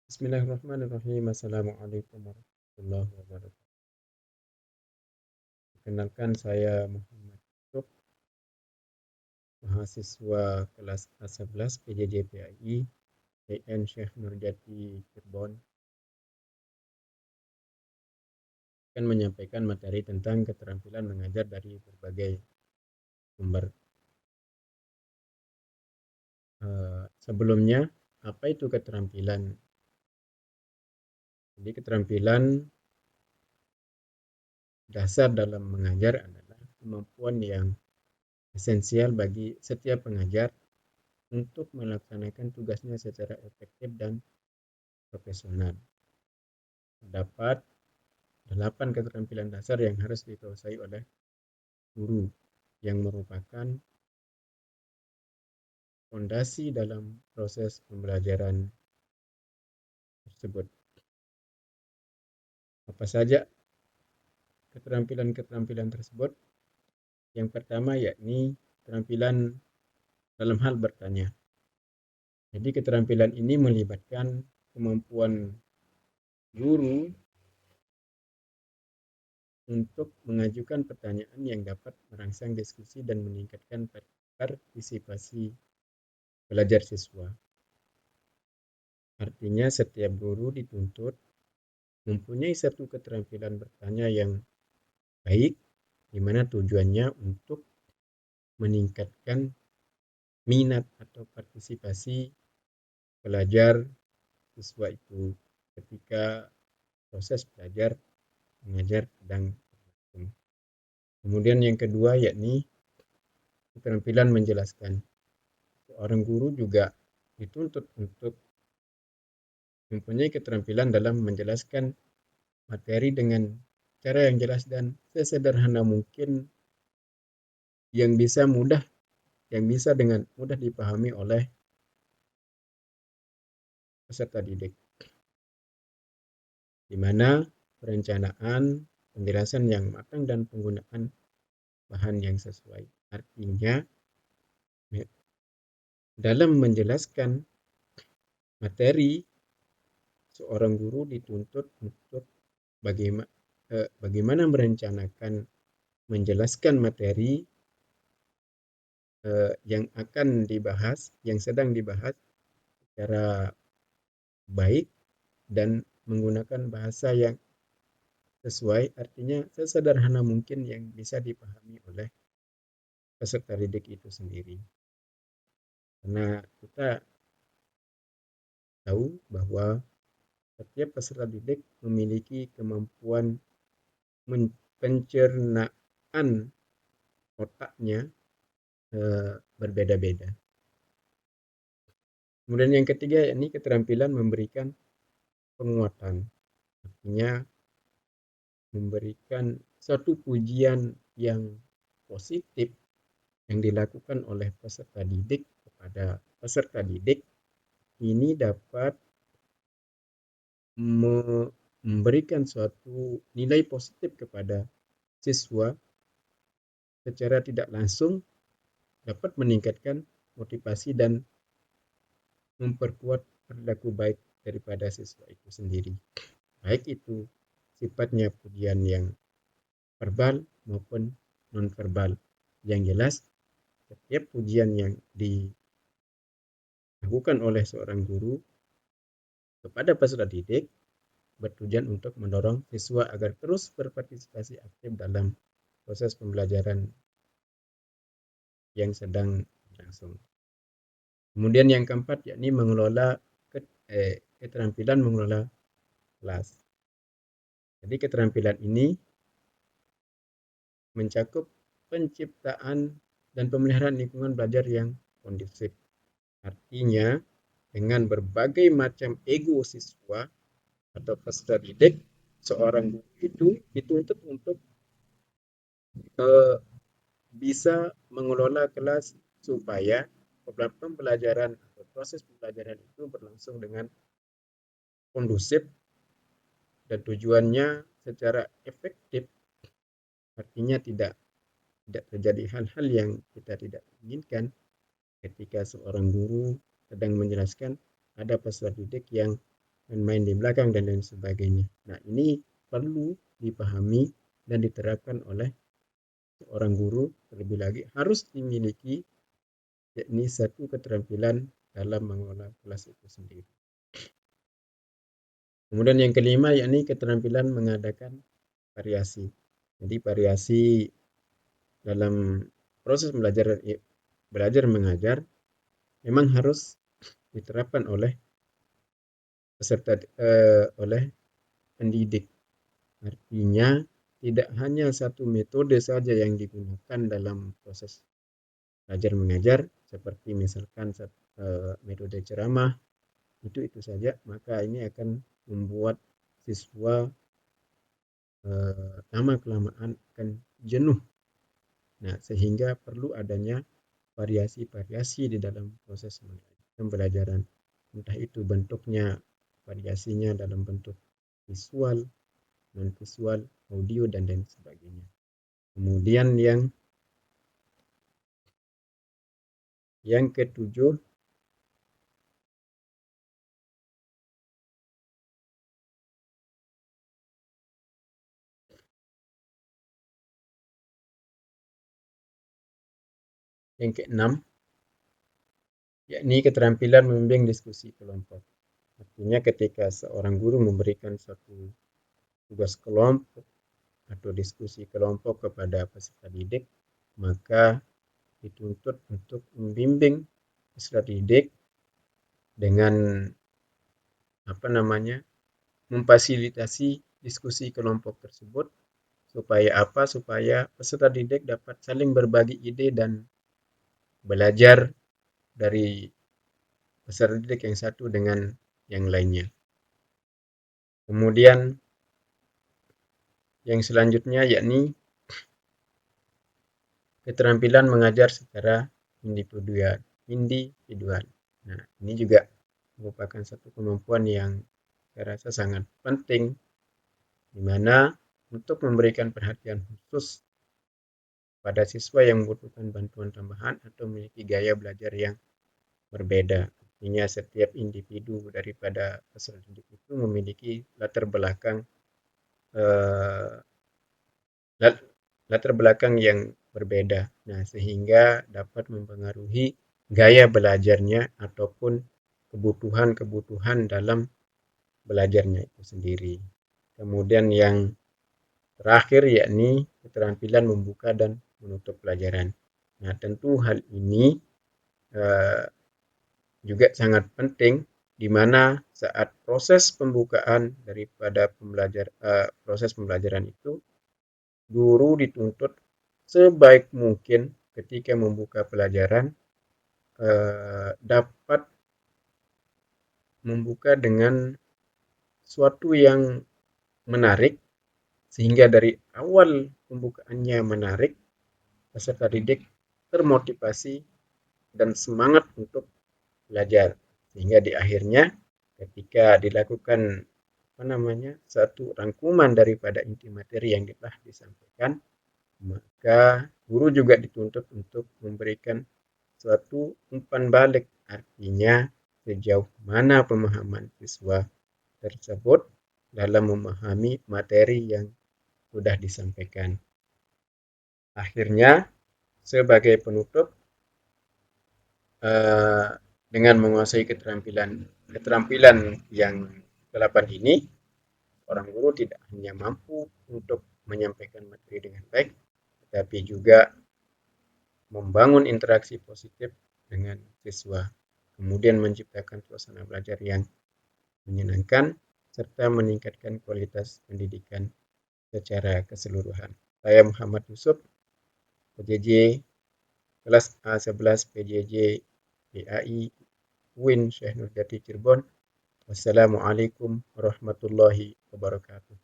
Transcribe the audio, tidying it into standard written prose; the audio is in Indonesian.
Bismillahirrahmanirrahim. Assalamualaikum warahmatullahi wabarakatuh. Perkenalkan, saya Muhammad Yusuf, mahasiswa kelas A11 PJJ PAI PN Syekh Nurjati Cirebon, akan menyampaikan materi tentang keterampilan mengajar dari berbagai sumber. Sebelumnya, apa itu keterampilan? Jadi keterampilan dasar dalam mengajar adalah kemampuan yang esensial bagi setiap pengajar untuk melaksanakan tugasnya secara efektif dan profesional. Terdapat 8 keterampilan dasar yang harus dikuasai oleh guru, yang merupakan fondasi dalam proses pembelajaran tersebut. Apa saja keterampilan-keterampilan tersebut? Yang pertama yakni keterampilan dalam hal bertanya. Jadi keterampilan ini melibatkan kemampuan guru untuk mengajukan pertanyaan yang dapat merangsang diskusi dan meningkatkan partisipasi belajar siswa. Artinya setiap guru dituntut mempunyai satu keterampilan bertanya yang baik, di mana tujuannya untuk meningkatkan minat atau partisipasi pelajar siswa itu ketika proses belajar mengajar sedang berlangsung. Kemudian yang kedua yakni keterampilan menjelaskan. Seorang guru juga dituntut untuk mempunyai keterampilan dalam menjelaskan materi dengan cara yang jelas dan sesederhana mungkin, yang bisa dengan mudah dipahami oleh peserta didik, di mana perencanaan, penjelasan yang matang dan penggunaan bahan yang sesuai. Artinya dalam menjelaskan materi, seorang guru dituntut untuk bagaimana merencanakan menjelaskan materi yang akan dibahas, yang sedang dibahas secara baik dan menggunakan bahasa yang sesuai, artinya sesederhana mungkin yang bisa dipahami oleh peserta didik itu sendiri. Karena kita tahu bahwa setiap peserta didik memiliki kemampuan pencernaan otaknya berbeda-beda. Kemudian yang ketiga yakni keterampilan memberikan penguatan. Artinya memberikan suatu pujian yang positif yang dilakukan oleh peserta didik kepada peserta didik ini dapat memberikan suatu nilai positif kepada siswa, secara tidak langsung dapat meningkatkan motivasi dan memperkuat perilaku baik daripada siswa itu sendiri. Baik itu sifatnya pujian yang verbal maupun non-verbal. Yang jelas, setiap pujian yang dilakukan oleh seorang guru kepada peserta didik bertujuan untuk mendorong siswa agar terus berpartisipasi aktif dalam proses pembelajaran yang sedang berlangsung. Kemudian yang keempat yakni keterampilan mengelola kelas. Jadi keterampilan ini mencakup penciptaan dan pemeliharaan lingkungan belajar yang kondusif. Artinya dengan berbagai macam ego siswa atau peserta didik, seorang guru itu dituntut untuk bisa mengelola kelas supaya pembelajaran atau proses pembelajaran itu berlangsung dengan kondusif dan tujuannya secara efektif. Artinya tidak terjadi hal-hal yang kita tidak inginkan ketika seorang guru sedang menjelaskan, ada peserta didik yang main di belakang, dan lain sebagainya. Nah, ini perlu dipahami dan diterapkan oleh seorang guru. Terlebih lagi harus dimiliki, yakni satu keterampilan dalam mengelola kelas itu sendiri. Kemudian yang kelima, yakni keterampilan mengadakan variasi. Jadi variasi dalam proses belajar mengajar memang harus diterapkan oleh oleh pendidik. Artinya tidak hanya satu metode saja yang digunakan dalam proses belajar mengajar, seperti misalkan metode ceramah, itu saja, maka ini akan membuat siswa lama-kelamaan akan jenuh. Nah, sehingga perlu adanya variasi-variasi di dalam proses pembelajaran. Entah itu bentuknya, variasinya dalam bentuk visual, non-visual, audio, dan lain sebagainya. Kemudian yang ketujuh, yang keenam, yakni keterampilan membimbing diskusi kelompok. Artinya ketika seorang guru memberikan suatu tugas kelompok atau diskusi kelompok kepada peserta didik, maka dituntut untuk membimbing peserta didik dengan memfasilitasi diskusi kelompok tersebut. Supaya apa? Supaya peserta didik dapat saling berbagi ide dan belajar dari peserta didik yang satu dengan yang lainnya. Kemudian yang selanjutnya, yakni keterampilan mengajar secara individual. Nah, ini juga merupakan satu kemampuan yang saya rasa sangat penting, di mana untuk memberikan perhatian khusus pada siswa yang membutuhkan bantuan tambahan atau memiliki gaya belajar yang berbeda. Artinya setiap individu daripada peserta didik itu memiliki latar belakang yang berbeda. Nah, sehingga dapat mempengaruhi gaya belajarnya ataupun kebutuhan dalam belajarnya itu sendiri. Kemudian yang terakhir, yakni keterampilan membuka dan menutup pelajaran. Nah, tentu hal ini juga sangat penting, di mana saat proses pembukaan daripada proses pembelajaran itu, guru dituntut sebaik mungkin ketika membuka pelajaran dapat membuka dengan suatu yang menarik, sehingga dari awal pembukaannya menarik, peserta didik termotivasi dan semangat untuk belajar, sehingga di akhirnya ketika dilakukan satu rangkuman daripada inti materi yang telah disampaikan, maka guru juga dituntut untuk memberikan suatu umpan balik, artinya sejauh mana pemahaman siswa tersebut dalam memahami materi yang sudah disampaikan. Akhirnya, sebagai penutup, dengan menguasai keterampilan yang 8 ini, orang guru tidak hanya mampu untuk menyampaikan materi dengan baik, tetapi juga membangun interaksi positif dengan siswa, kemudian menciptakan suasana belajar yang menyenangkan, serta meningkatkan kualitas pendidikan secara keseluruhan. Saya Muhammad Yusuf, PJJ kelas A11 PJJ PAI UIN Syekh Nurjati Cirebon. Wassalamualaikum warahmatullahi wabarakatuh.